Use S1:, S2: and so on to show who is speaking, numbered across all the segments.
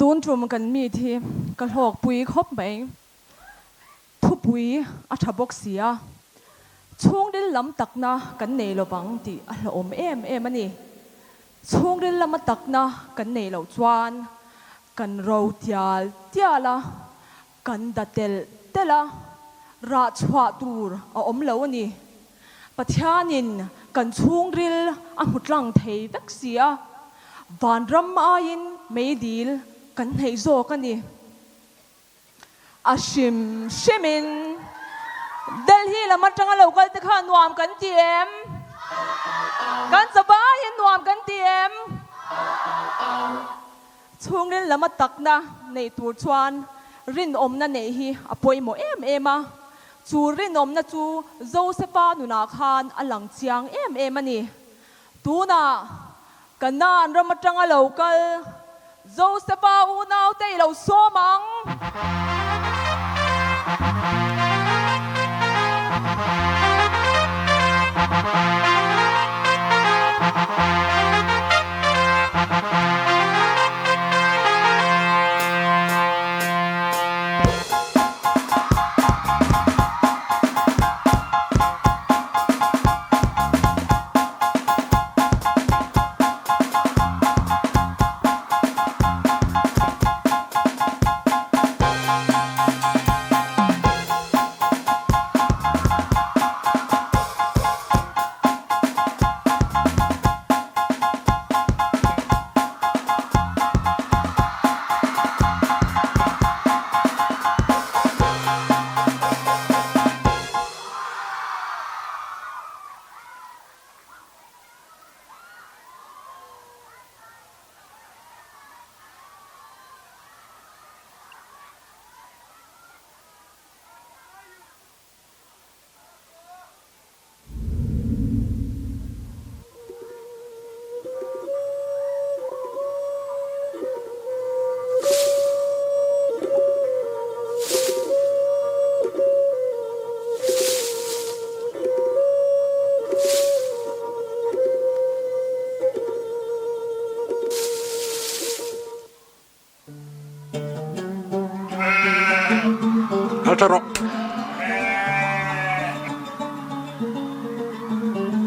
S1: ตูนจุ่มกันมีที่กระหอกปุยคบไปทุปุยอัฐบกเสียช่วงเดินลำตักนะกันเนลบังตีอัลอมมันนี่ช่วงเดินลำตักนะกันเนลจวนกันเราเตียละกันดัดเตละราชวาตูร์อมเหลวนี่ปัทยานินกันช่วงริลอมุดลังเทวักเสียวันรำอายินไม่ดีลกันให้โซกันนี่อาชิมินเดลฮีละมันจังเราก็จะข้านวามกันเตียมกันสบายนวามกันเตียมช่วงนี้ละมาตักนะในตัวชวนรินอมนั่นเองฮีอภัยโมมาจูรินอมนะจูโจเซฟานุนาคานอลังเจียงมันนี่ตูน่ะกันนานละมาจังเราก็โจเซฟาอูนาวเตยเราโซมัง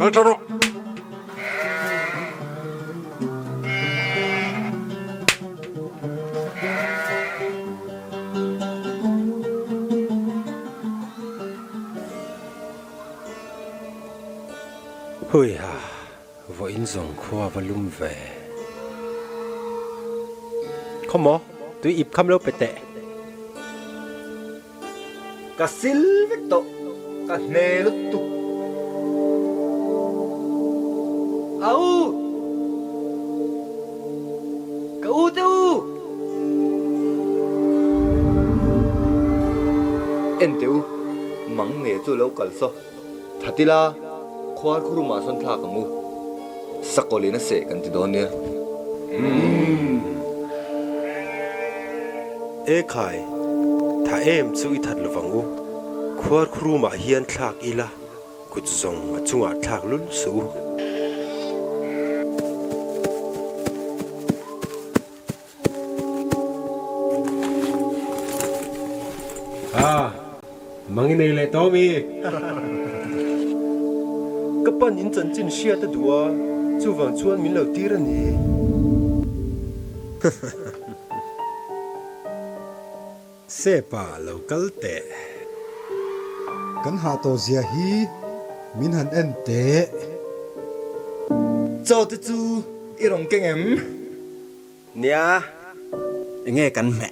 S2: Altaro.
S3: Hui ha, vô in dòng khoa và lung về. Không mò, tôi ịp khăm lâu bệ tệ.
S4: Cả xíl vết tổ, cả nề lúc tục. Áo, cả u tiêu. Em tiêu, mắng nghề cho lâu cả sao? Thật đi la, khoa khu mà xuân thà cả mu. Sắc có lên nó sẽ cần thì đó nè.
S3: Ê khai, thà em chú ý thật là vắng u. Khoa khu mà hiền thạc ý la, cút dòng mà chung à thạc luôn su. Mang này lại to mi. Các bạn nhìn chân chân xia ta đùa, chú vàng chuan mình lâu tí rồi nè. Xe pa lâu cල් tệ.
S5: Kan ha to zia hi min han en te.
S4: Cho tôi chú, ý rộng kinh em.
S3: Nia,
S4: Nghe cắn mẹ.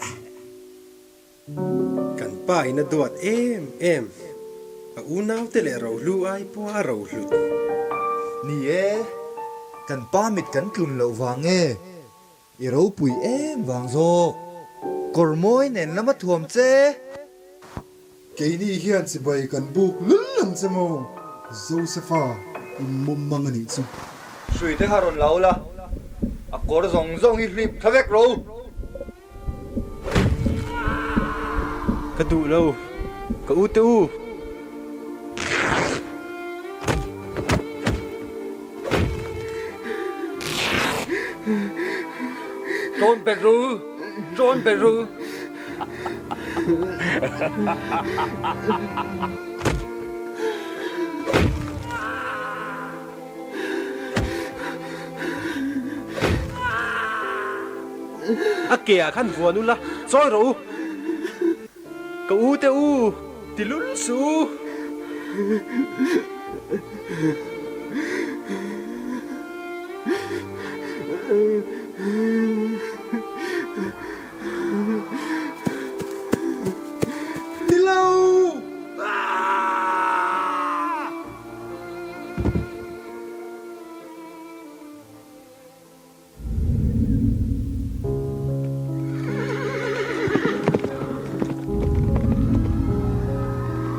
S3: kan pa ina duat em. A unaw tele raw lu ay po raw lu.
S4: Nì ê,
S5: Kan pa mit kan klun lo wang e. I ro pui em wang zo. Kormoi nen lama thuam che. Ke ni hian si bai kan buk lullam che mo. Josepha mum mangani chu.
S4: Sui te haron lau la. A kor zong i rip thavek ro.
S3: Ka du lâu, ka u te u.
S4: Tôn bẹt ru. trốn về rồi
S3: à kìa khăn vừa nu la rồi rồi cậu u tê u thì lún su
S5: đi lâu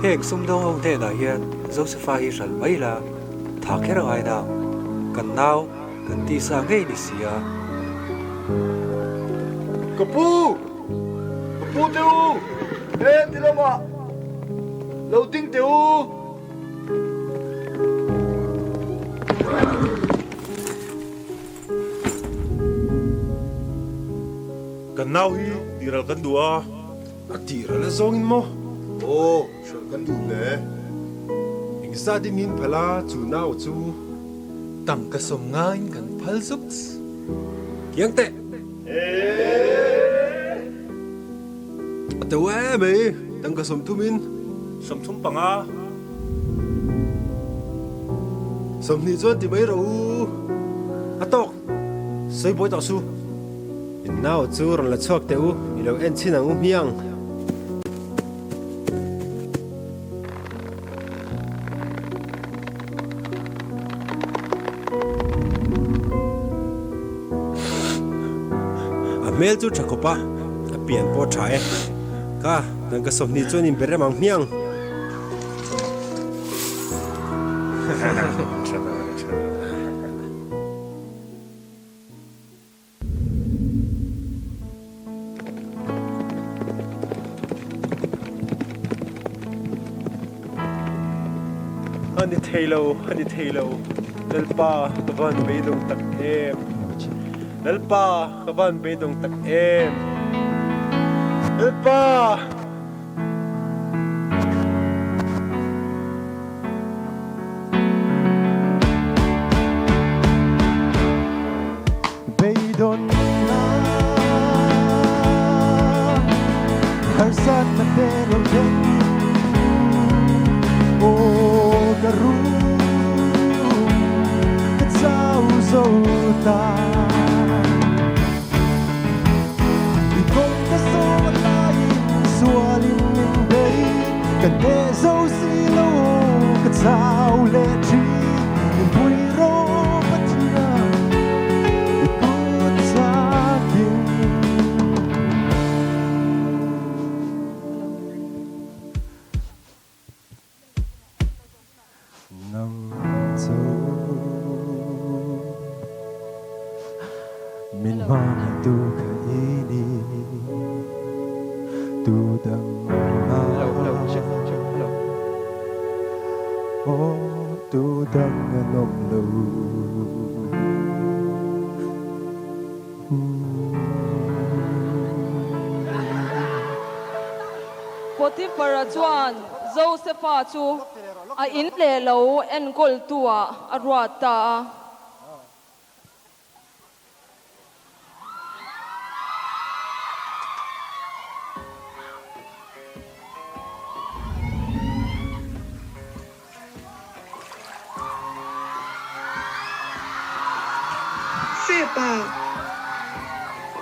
S3: hek sum dong hong te na hian Josepha hi ral mai la tha kher ai da kan nau kan ti sa ngei ni sia
S4: Kapu teu ê đi đâu mà lâu tinh teu
S3: kan nau hi tiral kan dua a tiral la zong in mo
S5: ô sợ cần đủ lệ
S3: ing sa ding in phala chu nau chu tang ka som ngain kan phal zup kiang te te wa me tang ka som thumin som thum panga som ni chuan ti mai ro atok sei boy ta su in nau chu ron la chok te u i lo en chin ang miang mel chu thakopa a pian po thae ka nang ka somni chuan in bere mang miang ani thelo lalpa kavan beidong tak em lalpa kavan beidong tak em lalpa beidon na harsan na pero den o garu katsau zota để dấu xí lâu cất sao lệ trí những vui rô bất chia để cốt xa kinh nằm sâu mình mong tu khởi đi tu đằng ô tu đang nồng lâu
S1: Potiphar chuan Josepha chu a in le lo en gol tua a ruata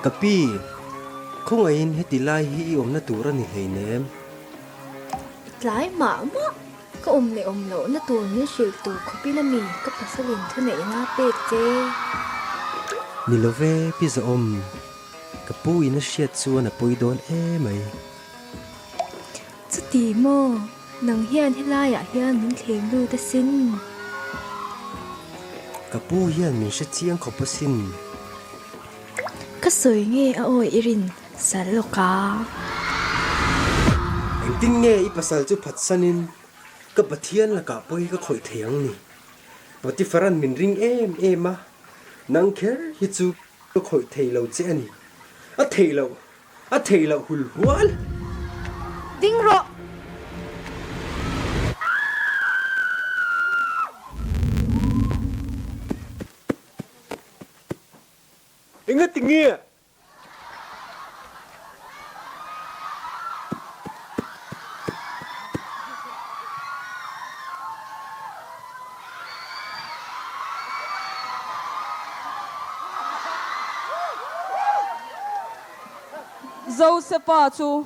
S3: kapi không ai in hết tilai hi om na tura ni hei nem
S2: Lái mở mọ có lệ lỗ nó tuồn như siêu tù có bi là mì có phải sao liền thứ này na bệt chê
S3: ni lo ve pi zo om kapu in siat chuan a pui don e mai
S2: chứ tí mô nâng hiền hay lai à hiền mình thêm lưu ta xin
S3: kapu hian min se chiang khopa sin
S2: có sợi nghe à ôi irin sal lo ka
S3: anh tin nghe i pasal chu phat sanin ka pathian la ka poi ka khoi thiang ni Potifaran min ring em ema nang kher hi chu ka khoi thei lo che ani
S6: a thei lo hul hual
S2: Ding ro.
S6: ingat tingia
S1: Josepha chu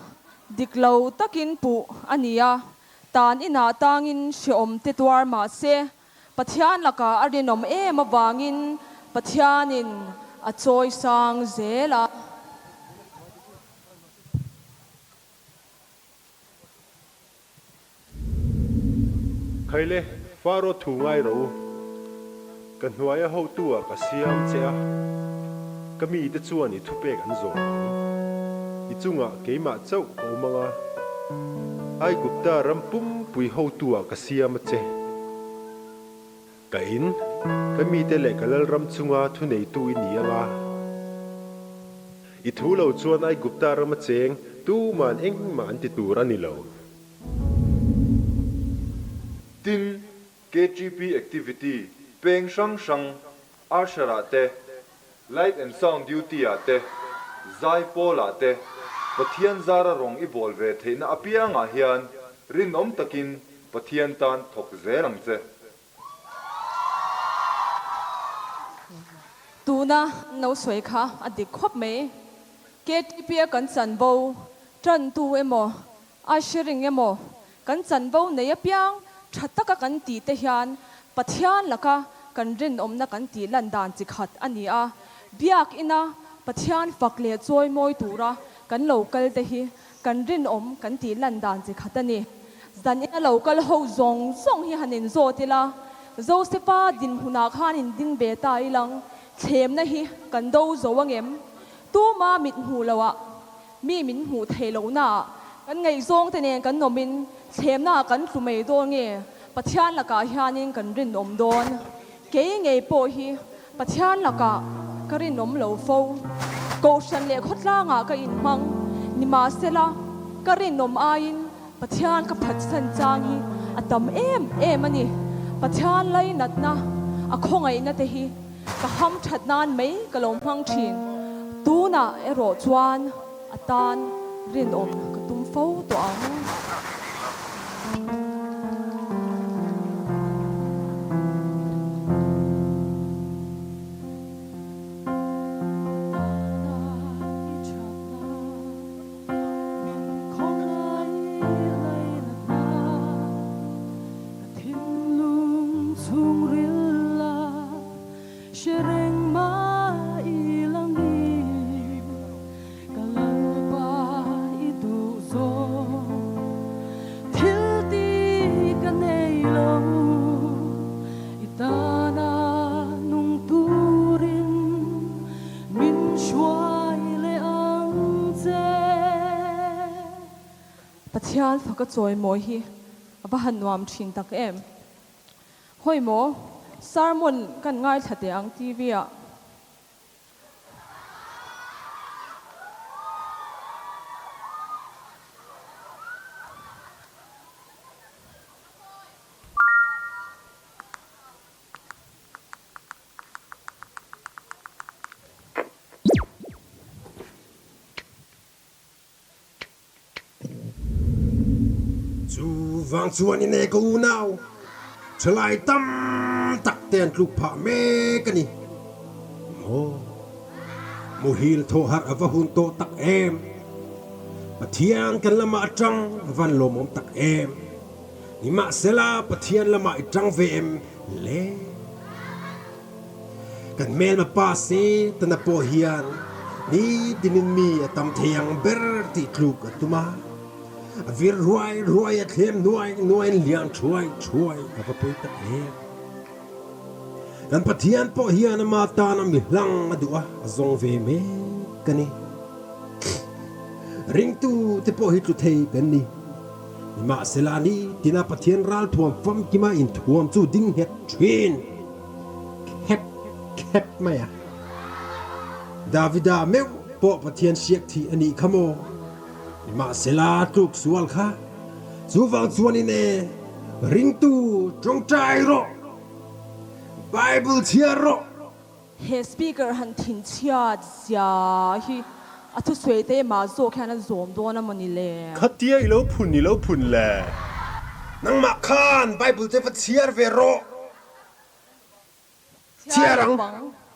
S1: diklo takin pu ania tan ina tangin shiom te tuar ma se pathian laka arinom e mawangin pathianin a choi sang zela
S7: khaile faro thu ngai ro kan hnuaya ho tua ka siam chea kami te chuan I thupe kan zo I chunga keima chau ko manga ai gupta rampum pui ho tua ka siam che ka in kami te le kalal ram chunga thu nei tu ini anga I thu lo chuan ai gupta ram cheng tu man eng man ti tur ani lo
S4: tin KTP activity peng shang ashara te light and sound duty ate zai pol ate pathian zara rong I bol ve theina apia nga hian rin om takin pathian tan thok zerang che
S1: tuna no soi kha adik khop me KTP kan chan bo tran tu emo a sharing emo kan chan bo nei apiang thataka kan ti te hian pathian laka kan rin omna kan ti lan dan chi khat ania biak ina pathian fakle choi moi tura kan local te hi kan rin om kan ti lan dan chi khat ani zan ina local ho zong hi hanin zo tila Josepha din huna khan in ding be tai lang thlem na hi kan do zo wangem tu ma mit hu lawa mi min hu thelo na kan ngai zong te ne kan nomin thlem na kan thu mei do nge pathian laka hianin kan rin om don ke nge po hi pathian laka karin om lo fo ko shan le khotla nga ka in mang ni ma sela karin om ain pathian ka phat san chang hi atam em ani pathian lai nat na a khongai na te hi ka ham that nan mai ka lom hang thin tu na e ro chuan atan rin om ka tum fo to ang pathian phaka choi moi hi abahan nuam thin tak em hoi mo sermon kan ngai thate ang TV a
S8: vang chuan in e ko nau chalai tam tak ten tluk pha me kani mo hil tho har ava hun to tak em pathian kan lama atang van lom om tak em ni ma sela pathian lama itang ve em le kan mel ma pa se tana po hian ni dinin mi atam thiang ber ti tluk atuma vir ruai at him nuai lian chuai apa poi tak em kan pathian po hian ma ta na mi hlang adua azong ve me kani ring tu te po hi tu thei kan ni ma selani tina pathian ral thuam fam kima in thuam chu ding het twin khep maya davida meu ปอปะเทียนเชียกที่อันนี้ขโมมาเสลาตุกสวลค่ะสูฟังสวนนี่เนริงตูจงใจรอไบเบิลเทียรอ
S1: เฮสปีกเกอร์หันทิ้งเชียดเสียฮีอัทุสวยเตมาโซแค่นั้นโจมตัวนั่นมันนี่เลย
S7: คัดเตี้ยอีแล้วพุ่นอีแล้วพุ่นแหละ
S8: นังมาคานไบเบิลเทฟเชียร์เวโรเชียรัง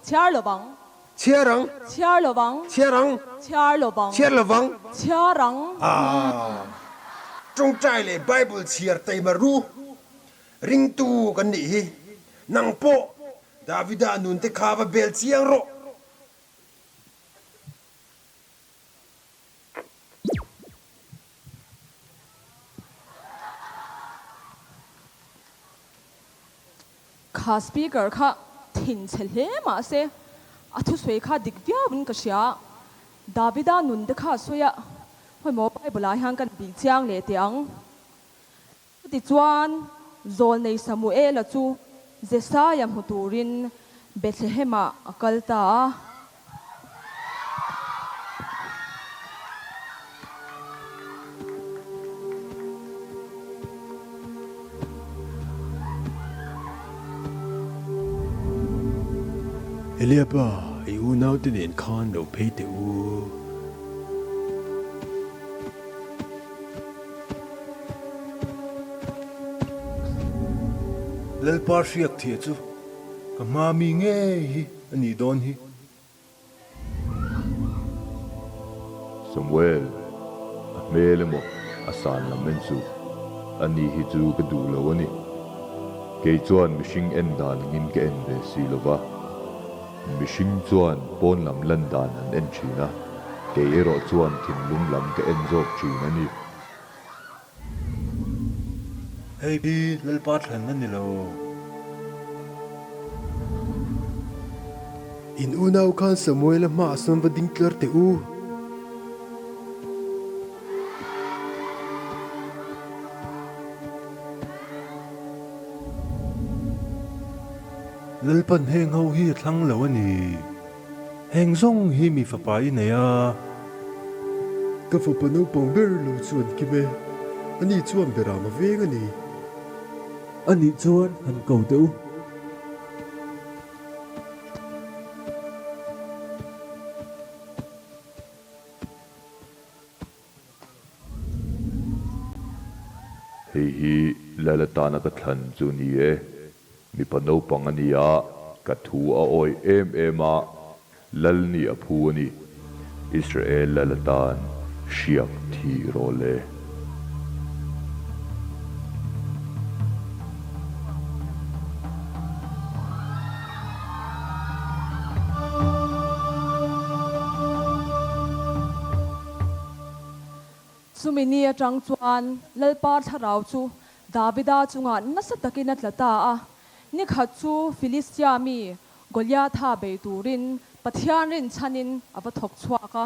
S1: เชียร์ระวัง
S8: เชียรัง
S1: เชียร์ระวัง
S8: เชียรัง
S1: เชียร์ระวัง
S8: เชียร์ระวัง
S1: เชียร์รัง
S8: จงใจเลยไบเบิลเชียร์เตมารูริงตูกันนี่นังโปดาวิดานุนเตคาบเบลเชียงโร
S1: คาสปีกเกอร์ค่ะทิ้งเฉลี่ยมาเสอัทุสวยค่ะดิกวิอาวินกษยาดาวิดานุนเดค่ะสวยห้อยหมอไปบุลาหังกันบีเจียงเลเตียงติจวนโซนในซามูเอลจูเจสายามหุตูรินเบธเลเฮมาอักลตา
S7: เอเลียบ้าไอ้อูน่าจะเดินคานเราเพย์เตอูเลลปาร์เชียกเทียจูก็มามีเงี้ยอันนี้โดนฮีสมเวลเมลโมอาสานลำเมนซูอันนี้ฮิจูก็ดูแล้ววันนี้เกยจวนมิชิงเอ็นดานงินเกเอ็นเดซีลวะมิชิงจวนปนลำลันดานันเอ็นชีนะเกยรอจวนทิ้งลุงลำเกเอ็นจอกชีนะนี่เฮ้ยพี่เลลปาร์ทันนั่นนี่โลอินอูนาวคันสมัยละมาสันบดิงเกอร์เตอูเลลปันเฮงเฮาฮีทั้งเหล่านี้เฮงซ่งฮีมีฝาไปเนี่ยก็ฝาปนูปองเบอร์ลูชวนกิเมอันนี้ชวนเบรามาเวงอันนี้ชวนหันเก่าเต้าเฮ้ยลาลตานักทันจูนี่มีปนเอาปังอันนี้กัดหัวอ้อยเอ็มลลนี่อพูนี่อิสราเอลลาลตานเชียกที่โรเล
S1: สุมินีจังจวนเลลปาร์ทาราวจูดาวิดาจุงานนัสตะกินัตละตานี่ขัดจูฟิลิสเตียมีกอลยาธาเบตูรินปะเทียนรินชันินอวทกชวากะ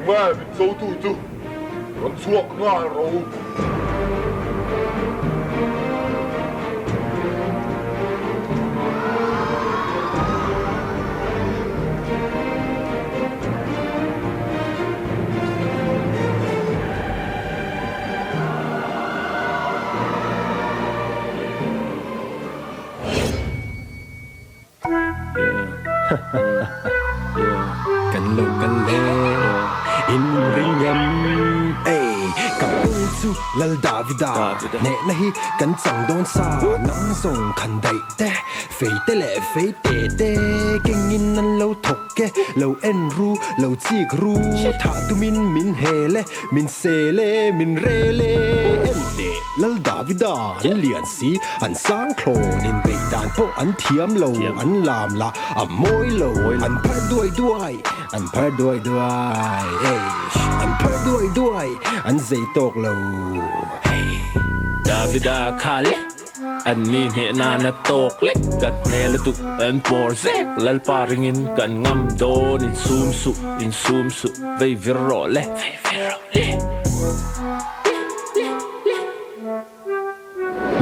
S4: แม่เป็นโซตูจูมันชวกง่ายเรา
S8: กันโลกันเลอินริงยำเอ้กับปูจูลลดาวิดาเนนะฮีกันจังโดนซาน้ำส่งคันใดเตะเฟยเตะเละเฟยเตะเตะเก่งยินนั้นเราถกแกเราเอ็นรู้เราจีกรู้ถ้าตุมินเฮเลมินเซเลมินเรเลเอ็นเดลลดาวิดาอันเลียนสีอันสร้างโคลนินเบดานโปอันเทียมโลอันลามละอันโมยโลอันพัดด้วยอันพัดด้วยเอ้ยอันพัดด้วยอันใจตกโล
S9: Davida Kale An ni he na na tok lek kat nela tu an porzek lal paringin kan ngam don in sum su vei virole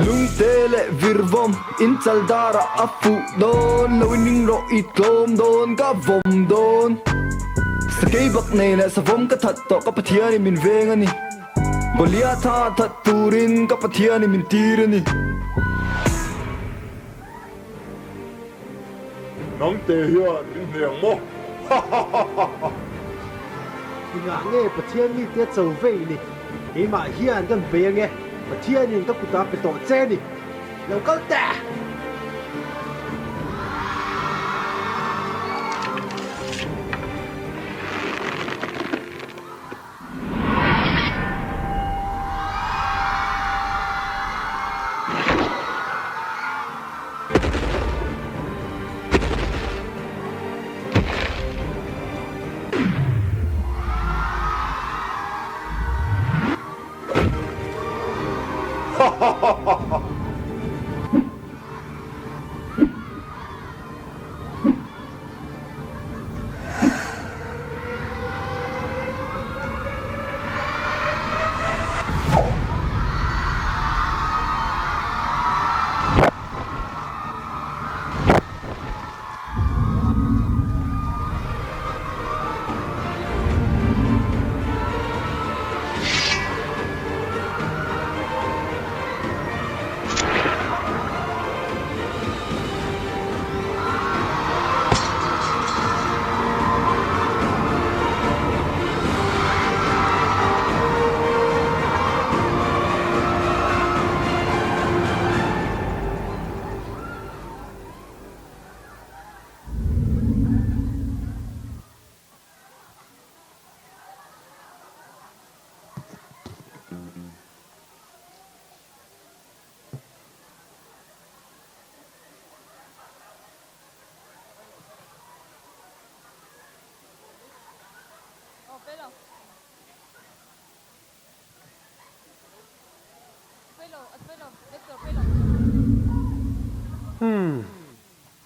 S3: lung tele virvom in chaldara afu don loining ro itlom don ka vom don sakei bak nei na sa vom ka that to ka pathiani min vengani bolia tha that turin ka pathiani min tirani
S4: nang te hian in heng mo
S6: ngã nghe bát thiên ni tiết sầu về ni ý mà hiềnกันvề nghe bát thiên ni các cụ ta bị tổ chế ni lâu câu ta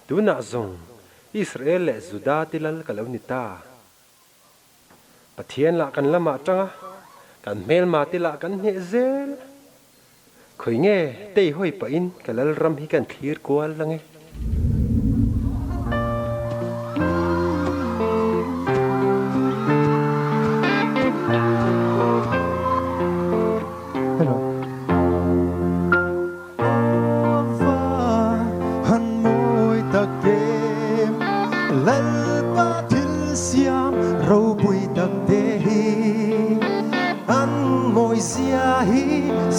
S7: tu na zong Israel le Juda tilal kalawnita pathian la kan lama tanga kan mel ma tila kan he zel khoi nge tei hoi pa in kalal ram hi kan thlir kwal lange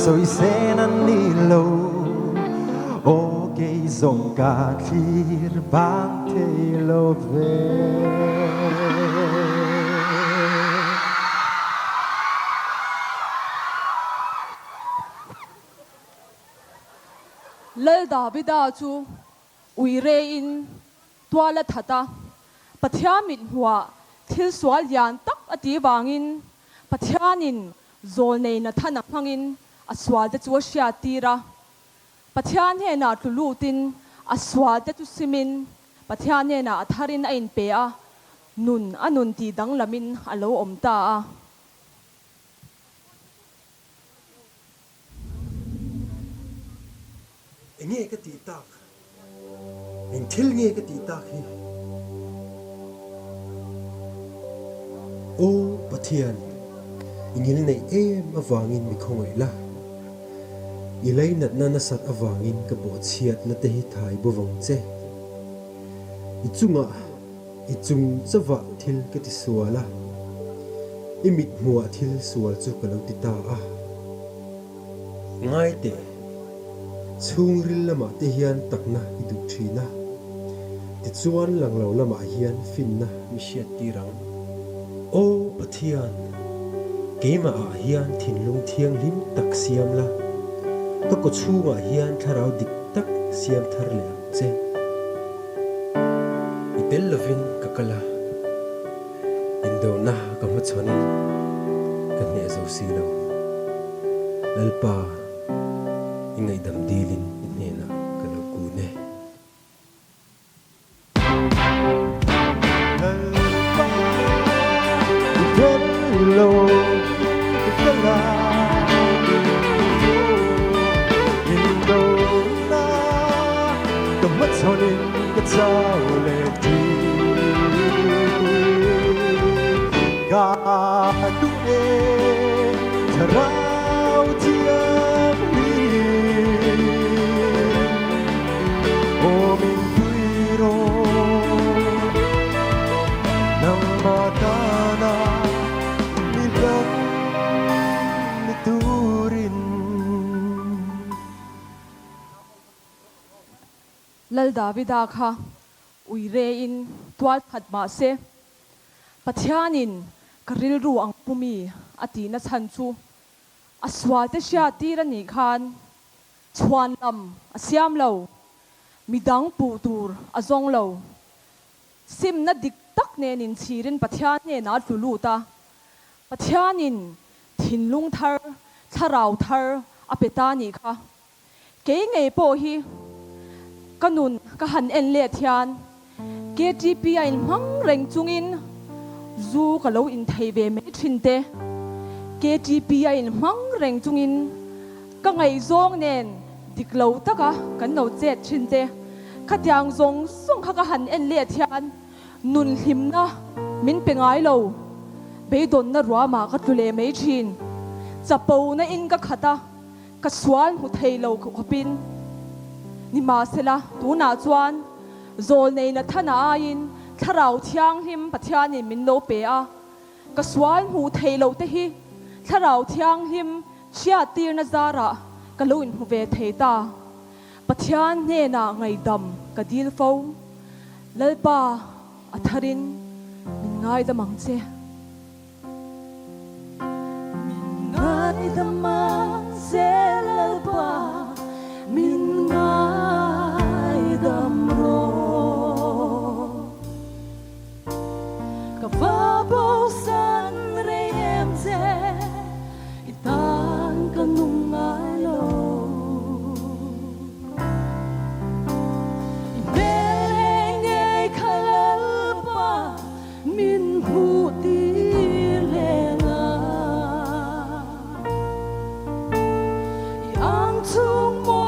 S3: Soi sen an nilo o ke zong ka thlir bang te lo ve
S1: lal Davida chu uire in twala thata pathiamin huwa thil swal yan tak ati wangin pathianin zol nei na thana hangin aswal te chu sha tira pathian he na tulutin aswal te tu simin pathian he na atharin a in pe a nun anun ti dang lamin alo omta a
S8: nghe cái tí tạc anh thil nghe cái tí tạc hi ô pathian ingil nei em awangin mi khongei la ilai nat na na sat awangin ka bo chiat na te hi thai bo wang che ichunga ichung chawa thil ka ti suala imit muwa thil sual chu ka lo ti ta a ngai te chung ril lama te hian takna idu thina ti chuan langlo lama hian finna mi hriat tirang ô pathian keima a hian thinlung thiang lim tak siam la to ko chunga hian tharau dik tak siam thar le che itel lovin kakala indo na ka ma choni ka ne zo si lo lalpa ingai dam dilin inhena kalau kune
S6: hello kala indo na kamat sonin katsao le ti ga tu e tharau tiang ni o min tuiro nang matana nilang niturin
S1: lal davida kha uire in twal phat ma se pathianin karil ru ang pumi ati na chan chu aswal te sha ti ra ni khan chhuan lam asiam lo midang pu tur azong lo sim na dik tak ne nin chirin pathian ne na tlulu ta pathianin thinlung thar tharau thar apeta ni kha ke ngei po hi kanun ka han en le thian KTP in mang reng chungin zu ka lo in thei ve me thinte KTP in mang reng chungin ka ngai zong nen diklo taka kan no chet thinte khatyang zong song kha ka han en le thian nun him na min pengai lo be don na ruwa ma ka tlule me thin chapo na in ka khata ka swal hu thei lo khopin ni ma sela tu na chuan zol nei na thana in tharau thiang him pathiani min lo pe a ka swal hu thei lo te hi tharau thiang him chia tir na zara ka lo in hu ve thei ta pathian ne na ngai dam ka dil fo lalpa atharin min ngai da mang che min ngai da mang se lalpa min ngai dam ro ka va bo san re em che itan ka nung ngai lo in beleng ei khalpa min hu ti le nga yang chung mo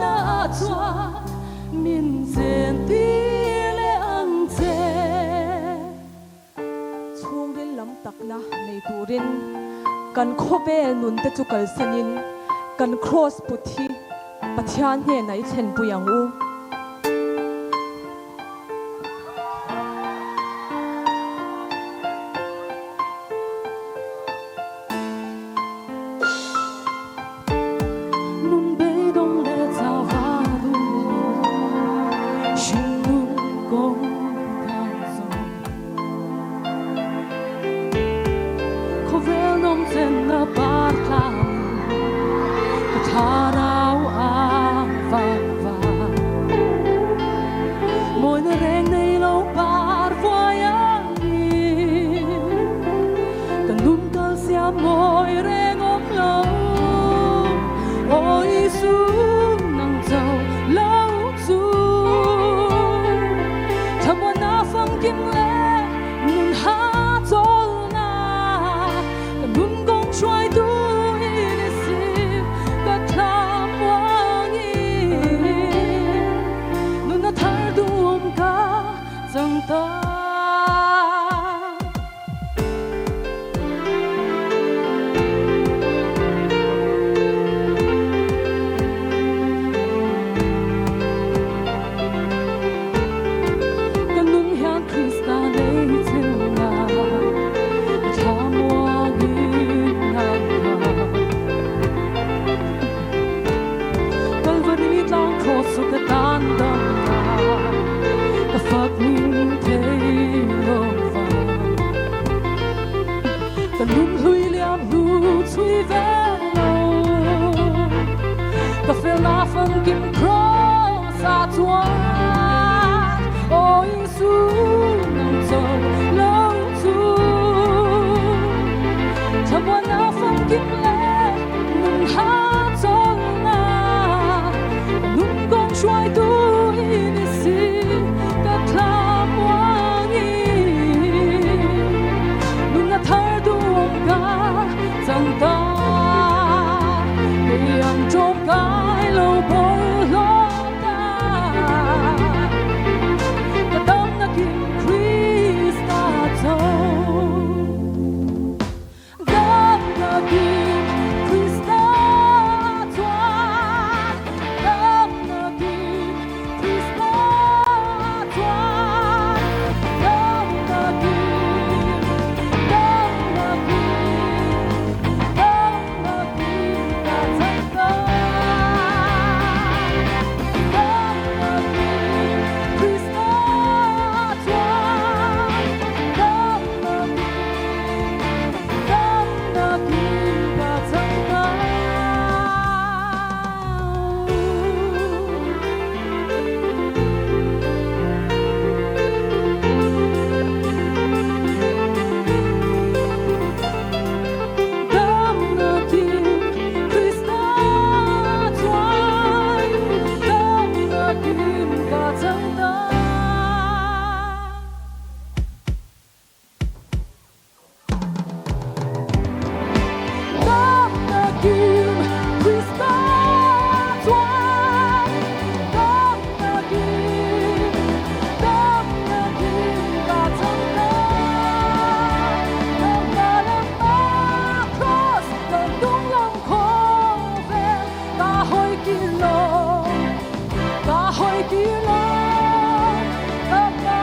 S1: na chwa min zen ti le ang che chung rin lam tak na nei turin kan khobe nun te chu kal sanin kan cross puthi pathian he nai chen puyang u nun be dong le cha va du shin nun gong kan song khovel nom chen na par tlang ka tharau a va va moi na reng nei lo par voya ni ka nun kal sia moi reng om lo ôi su nang chau lâu chu tham quan na phong kim le nun ha chol na ka nun gong shuai tu in si ka tham wang i nun na thar dum ka chang ta kim cross a tuan ôi su nang chau lâu chu tham quan na phong kim le nun ha chol na thar duong ka chẳng ta yang trong cái lâu bồi lo ta ta đón na kim Krista thâu đón na kim Krista thoa đón na kim Krista thoa đón na kim đón na kim đón na kim ta chẳng ta đón na kim Krista thoa đón na kim ta chẳng ta Đam na kim Krista thoa đam na kim ta chẳng ta Đam na kim Krista thoa đam na kim ta chẳng ta đam na cross đam đúng lòng khó về ta hỏi kỳ lòng ta hỏi kỳ lòng đam na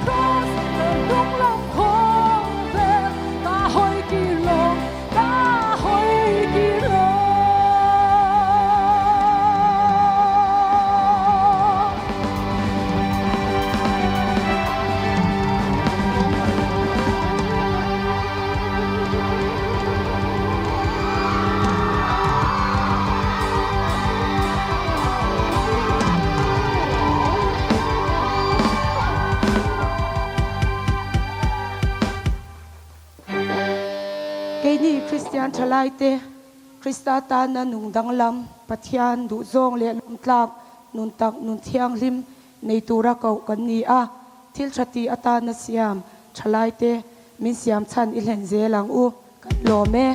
S1: cross đam đúng lòng khó về ta hỏi kỳ lòng ta hỏi kỳ lòng
S10: cái ni Christian chalai te Krista ta na nung dang lam pathian du zong le lum tlak nun tak nun thiang lim nei tura kau kan ni a thil thati ata na siam chalai te min siam chan i len ze lang u kan lo me